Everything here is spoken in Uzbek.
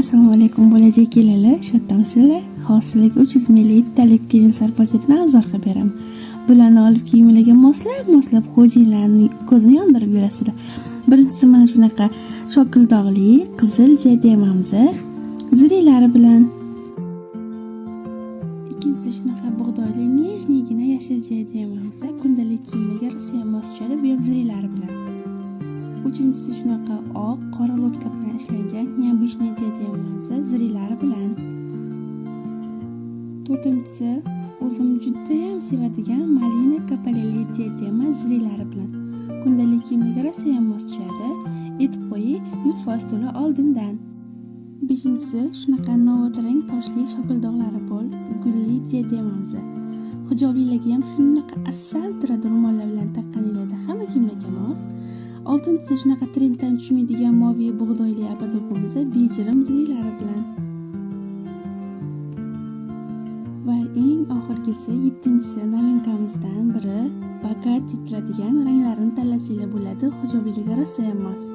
Assalomu alaykum bo'lajak kelinlar, shodmisizlar? Hozirlik 300 ml kelin sarposetini obzor qilib beraman. Bularni olib kiyimlarga moslab xo'jayinlarning ko'zini yondirib berasizlar. Birinchisi mana shunaqa shokildog'li qizil diademamiz ziriklari bilan. Ikkinchisi shunaqa bug'doyli nejniygina yashil diademamiz kundalik kiyimlarga rosa mos tushadi, bu ham ziriklari bilan. Uchinchisi shunaqa oq qora lotka bilan ishlangan neobычный diademamiz ziriklari bilan. To'rtinchisi o'zim juda ham sevadigan malina kapaleli diadema ziriklari bilan. Kundalik kiyimlarga rosa ham mos tushadi. Aytib qo'ying, 100% to'la oldindan. Beshinchisi shunaqa novotarang toshli shokildog'lari bor gulli diademamiz. Hijoblarga ham shunaqa asal turadi, ro'mollar bilan taqqaninglarda hamma kiyimlarga mos. Oltinchisi shunaqa trenddan tushmaydigan moviy bug'doyli abadogimiz bejirim ziriklari bilan. Va eng oxirgisi 7-si novinkamizdan biri bakat titradigan ranglarini tanlasanglar bo'ladi, hijoblarga rosa ham mos.